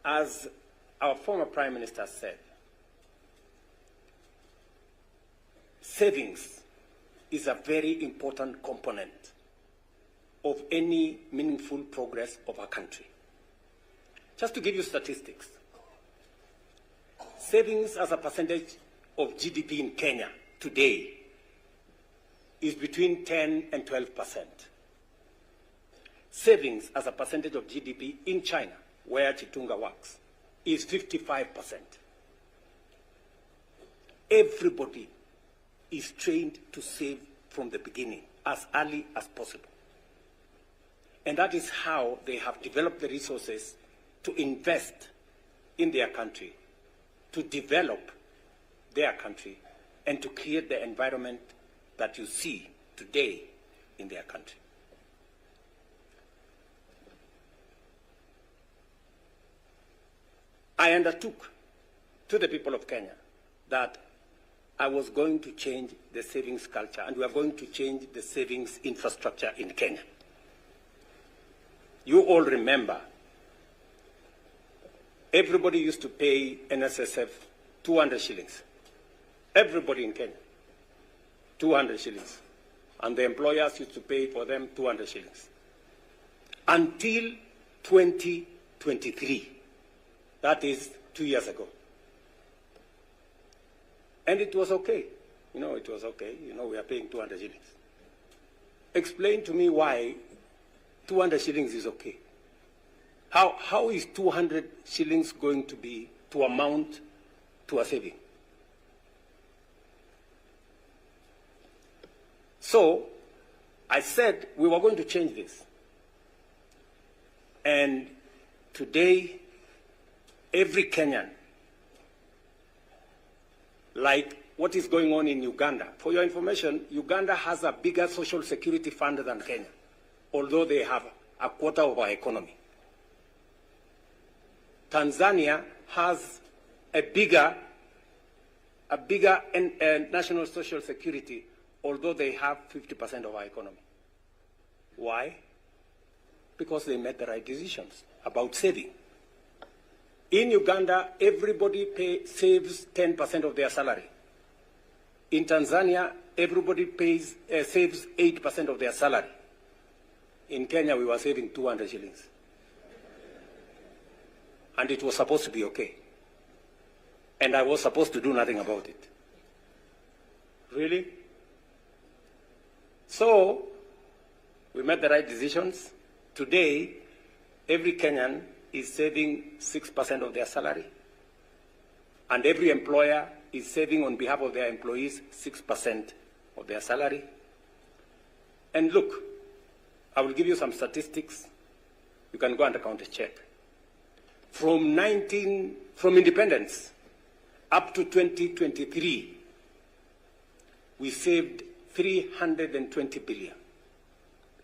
As our former Prime Minister said, savings is a very important component of any meaningful progress of a country. Just to give you statistics, savings as a percentage of GDP in Kenya today is between 10 and 12%. Savings as a percentage of GDP in China, where Chitunga works, is 55%. Everybody is trained to save from the beginning, as early as possible. And that is how they have developed the resources to invest in their country, to develop their country, and to create the environment that you see today in their country. I undertook to the people of Kenya that I was going to change the savings culture, and we are going to change the savings infrastructure in Kenya. You all remember, everybody used to pay NSSF 200 shillings. Everybody in Kenya, 200 shillings. And the employers used to pay for them 200 shillings. Until 2023. That is 2 years ago. And it was okay. It was okay. We are paying 200 shillings. Explain to me why 200 shillings is okay. How is 200 shillings going to amount to a saving? So I said we were going to change this. And today, every Kenyan, like what is going on in Uganda. For your information, Uganda has a bigger social security fund than Kenya, although they have a quarter of our economy. Tanzania has a bigger national social security, although they have 50% of our economy. Why? Because they made the right decisions about saving. In Uganda, everybody saves 10% of their salary. In Tanzania, everybody saves 8% of their salary. In Kenya, we were saving 200 shillings. And it was supposed to be okay. And I was supposed to do nothing about it. Really? So, we made the right decisions. Today, every Kenyan is saving 6% of their salary. And every employer is saving on behalf of their employees 6% of their salary. And look, I will give you some statistics. You can go and count a check. From independence up to 2023, we saved 320 billion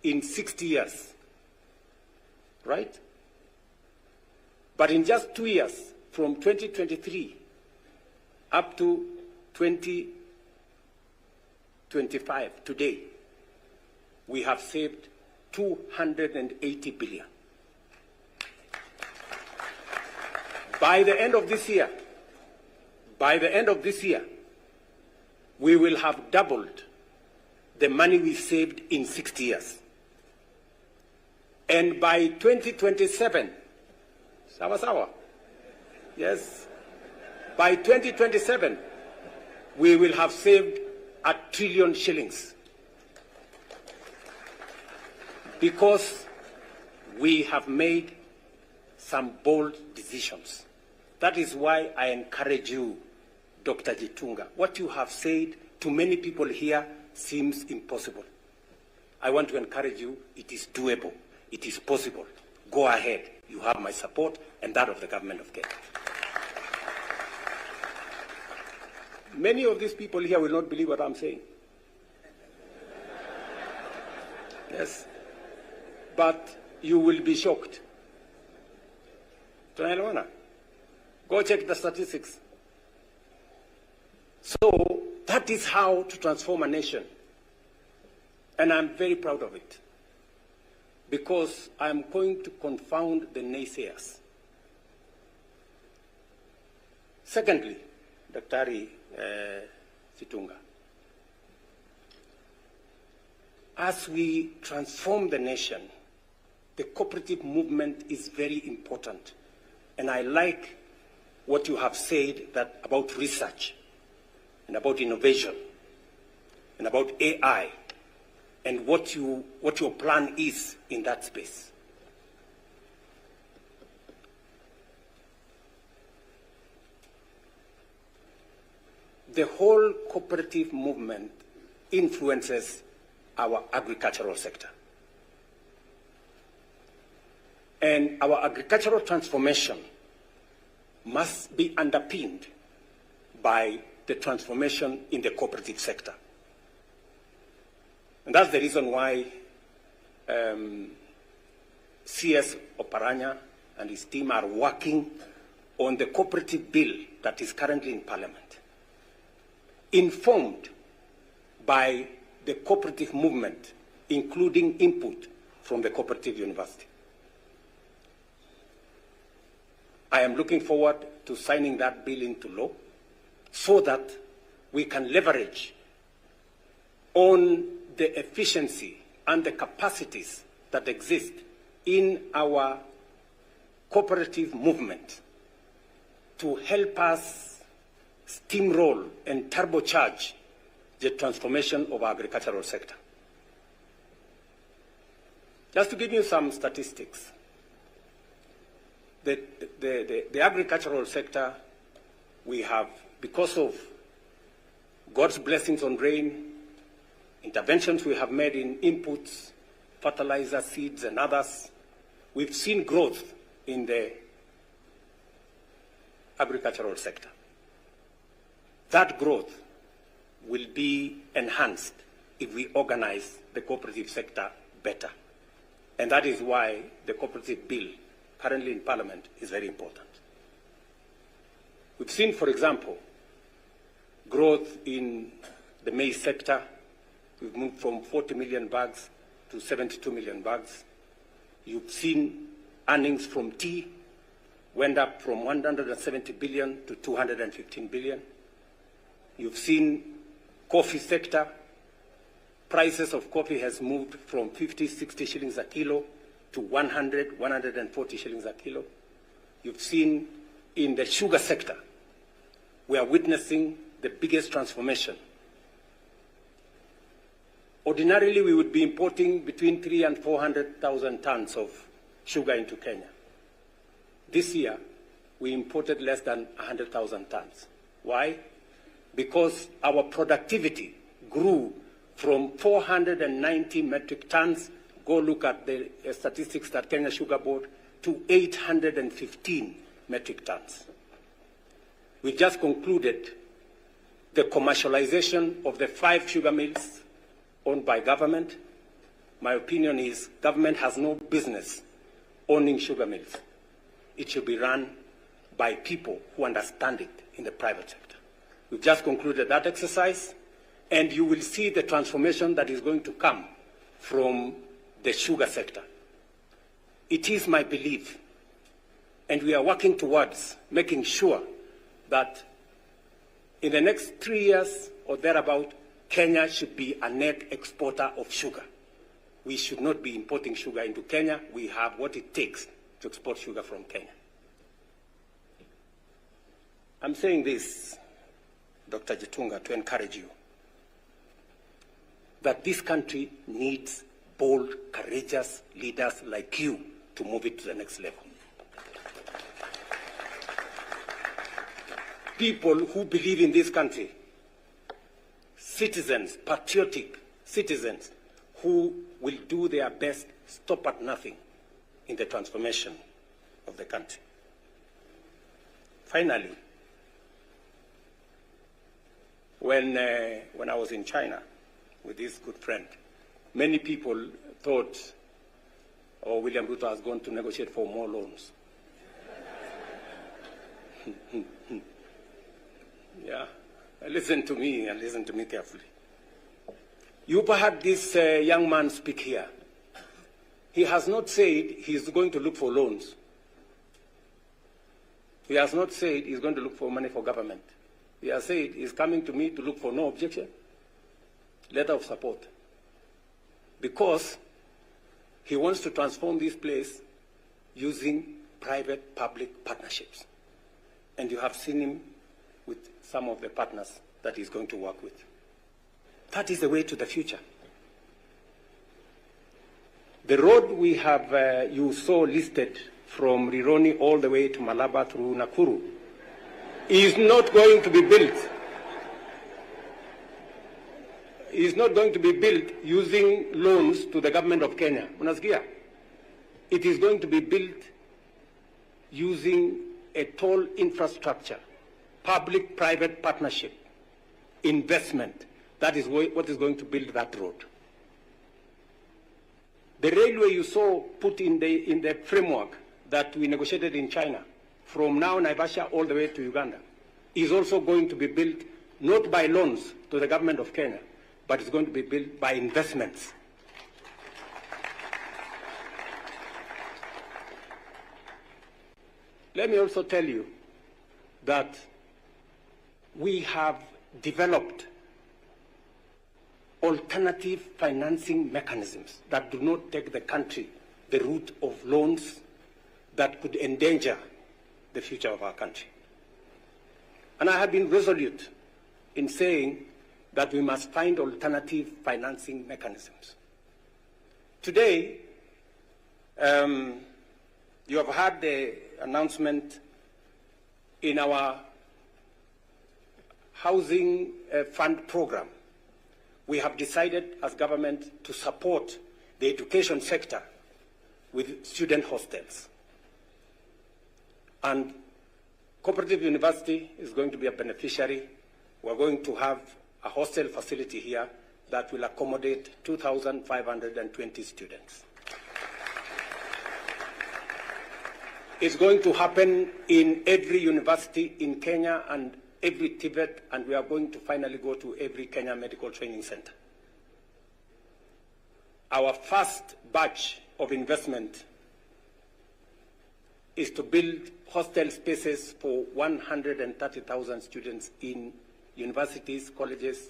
in 60 years, right? But in just 2 years, from 2023 up to 2025, today, we have saved 280 billion. By the end of this year, we will have doubled the money we saved in 60 years. And by 2027, sawa. Yes. By 2027, we will have saved 1 trillion shillings. Because we have made some bold decisions. That is why I encourage you, Dr. Gitunga. What you have said to many people here seems impossible. I want to encourage you, it is doable. It is possible. Go ahead. You have my support and that of the government of Kenya. Many of these people here will not believe what I'm saying. Yes. But you will be shocked. Go check the statistics. So that is how to transform a nation. And I'm very proud of it. Because I'm going to confound the naysayers. Secondly, Daktari Chitunga, as we transform the nation, the cooperative movement is very important. And I like what you have said about research and about innovation and about AI and what your plan is in that space. The whole cooperative movement influences our agricultural sector. And our agricultural transformation must be underpinned by the transformation in the cooperative sector. And that's the reason why CS Oparanya and his team are working on the cooperative bill that is currently in Parliament, informed by the cooperative movement, including input from the cooperative university. I am looking forward to signing that bill into law so that we can leverage on the efficiency and the capacities that exist in our cooperative movement to help us steamroll and turbocharge the transformation of our agricultural sector. Just to give you some statistics, the agricultural sector, we have, because of God's blessings on rain, interventions we have made in inputs, fertilizer, seeds, and others, we've seen growth in the agricultural sector. That growth will be enhanced if we organize the cooperative sector better. And that is why the cooperative bill currently in Parliament is very important. We've seen, for example, growth in the maize sector. We've moved from 40 million bags to 72 million bags. You've seen earnings from tea went up from 170 billion to 215 billion. You've seen coffee sector. Prices of coffee has moved from 50, 60 shillings a kilo to 100, 140 shillings a kilo. You've seen in the sugar sector, we are witnessing the biggest transformation. Ordinarily, we would be importing between 300,000 and 400,000 tons of sugar into Kenya. This year, we imported less than 100,000 tons. Why? Because our productivity grew from 490 metric tons, go look at the statistics that Kenya Sugar Board, to 815 metric tons. We just concluded the commercialization of the 5 sugar mills owned by government. My opinion is government has no business owning sugar mills. It should be run by people who understand it in the private sector. We've just concluded that exercise, and you will see the transformation that is going to come from the sugar sector. It is my belief, and we are working towards making sure that in the next 3 years or thereabout, Kenya should be a net exporter of sugar. We should not be importing sugar into Kenya. We have what it takes to export sugar from Kenya. I'm saying this, Dr. Chitunga, to encourage you that this country needs bold, courageous leaders like you to move it to the next level. People who believe in this country, citizens, patriotic citizens, who will do their best, stop at nothing in the transformation of the country. Finally, when I was in China with this good friend, many people thought, oh, William Ruto has gone to negotiate for more loans. Yeah, listen to me and listen to me carefully. You heard this young man speak here. He has not said he's going to look for loans. He has not said he's going to look for money for government. He has said he's coming to me to look for no objection, letter of support, because he wants to transform this place using private-public partnerships. And you have seen him with some of the partners that he's going to work with. That is the way to the future. The road we have, you saw listed from Rironi all the way to Malaba through Nakuru, is not going to be built. Is not going to be built using loans to the government of Kenya. Unasikia? It is going to be built using a toll infrastructure, public-private partnership, investment. That is what is going to build that road. The railway you saw put in the framework that we negotiated in China, from now Naivasha all the way to Uganda, is also going to be built not by loans to the government of Kenya, but it's going to be built by investments. Let me also tell you that we have developed alternative financing mechanisms that do not take the country the route of loans that could endanger the future of our country. And I have been resolute in saying that we must find alternative financing mechanisms. Today, you have heard the announcement in our housing fund program. We have decided as government to support the education sector with student hostels. And Cooperative University is going to be a beneficiary. We're going to have a hostel facility here that will accommodate 2,520 students. It's going to happen in every university in Kenya and every Tibet, and we are going to finally go to every Kenya Medical Training Center. Our first batch of investment is to build hostel spaces for 130,000 students in universities, colleges,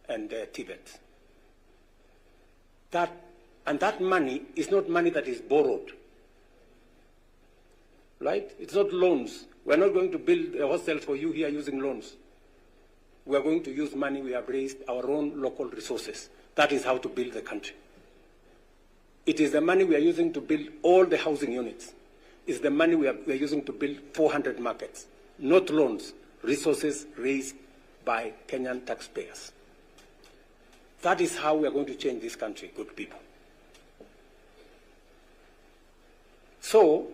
and Tibet. That money is not money that is borrowed, right? It's not loans. We're not going to build a hostel for you here using loans. We are going to use money we have raised, our own local resources. That is how to build the country. It is the money we are using to build all the housing units. It's the money we are using to build 400 markets, not loans, resources raised by Kenyan taxpayers. That is how we are going to change this country, good people. So,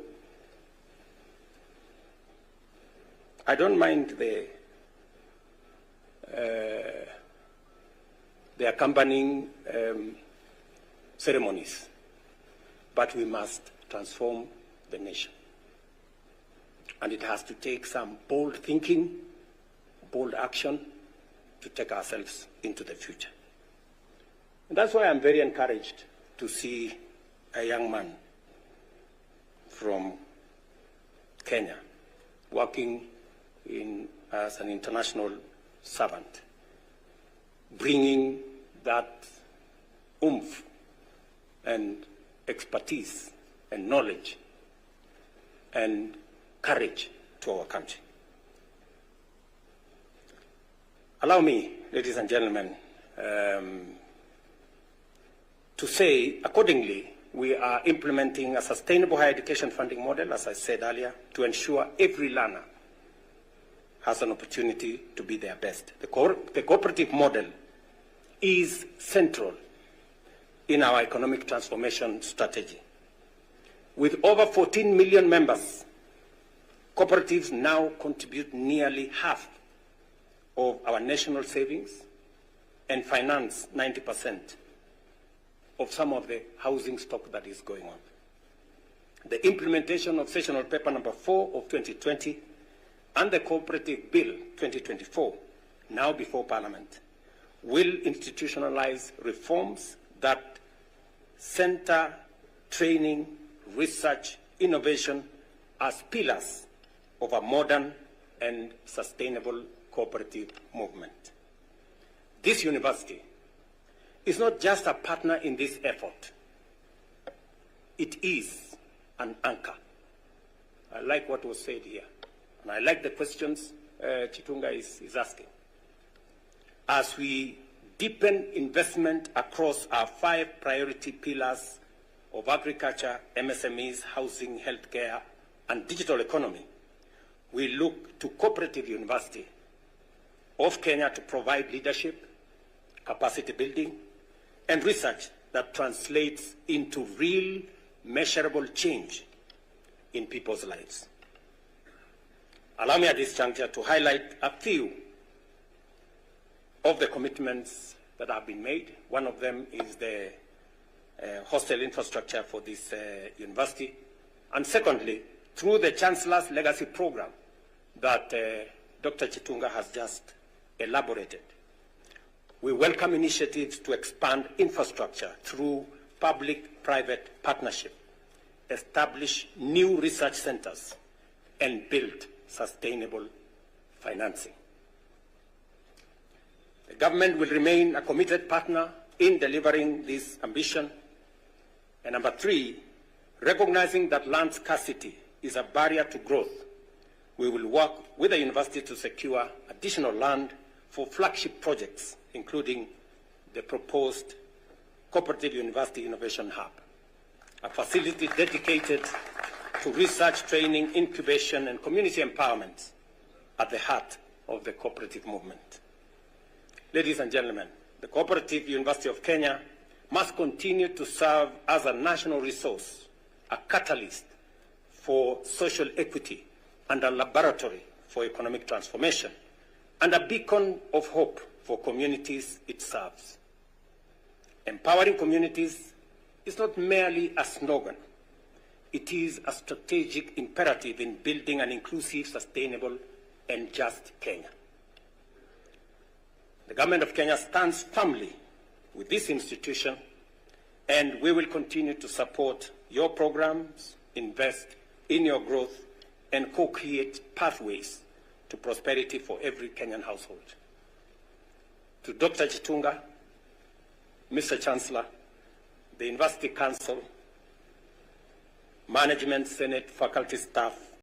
I don't mind the accompanying ceremonies, but we must transform the nation. And it has to take some bold thinking, bold action to take ourselves into the future. And that's why I'm very encouraged to see a young man from Kenya working as an international servant, bringing that oomph and expertise and knowledge and courage to our country. Allow me, ladies and gentlemen, to say, accordingly, we are implementing a sustainable higher education funding model, as I said earlier, to ensure every learner has an opportunity to be their best. The cooperative model is central in our economic transformation strategy. With over 14 million members, cooperatives now contribute nearly half of our national savings and finance 90% of some of the housing stock that is going on. The implementation of Sessional Paper number 4 of 2020 and the Cooperative Bill 2024, now before Parliament, will institutionalize reforms that center training, research, innovation as pillars of a modern and sustainable cooperative movement. This university is not just a partner in this effort. It is an anchor. I like what was said here, and I like the questions Chitunga is asking. As we deepen investment across our 5 priority pillars of agriculture, MSMEs, housing, healthcare, and digital economy, we look to Cooperative University of Kenya to provide leadership, capacity building, and research that translates into real, measurable change in people's lives. Allow me at this juncture to highlight a few of the commitments that have been made. One of them is the hostel infrastructure for this university. And secondly, through the Chancellor's Legacy Program that Dr. Chitunga has just elaborated, we welcome initiatives to expand infrastructure through public-private partnership, establish new research centers, and build sustainable financing. The government will remain a committed partner in delivering this ambition. And number 3, recognizing that land scarcity is a barrier to growth, we will work with the university to secure additional land for flagship projects, including the proposed Cooperative University Innovation Hub, a facility dedicated to research, training, incubation, and community empowerment at the heart of the cooperative movement. Ladies and gentlemen, the Cooperative University of Kenya must continue to serve as a national resource, a catalyst for social equity, and a laboratory for economic transformation, and a beacon of hope for communities it serves. Empowering communities is not merely a slogan. It is a strategic imperative in building an inclusive, sustainable, and just Kenya. The government of Kenya stands firmly with this institution, and we will continue to support your programs, invest in your growth, and co-create pathways to prosperity for every Kenyan household. To Dr. Chitunga, Mr. Chancellor, the University Council, management, Senate, faculty, staff,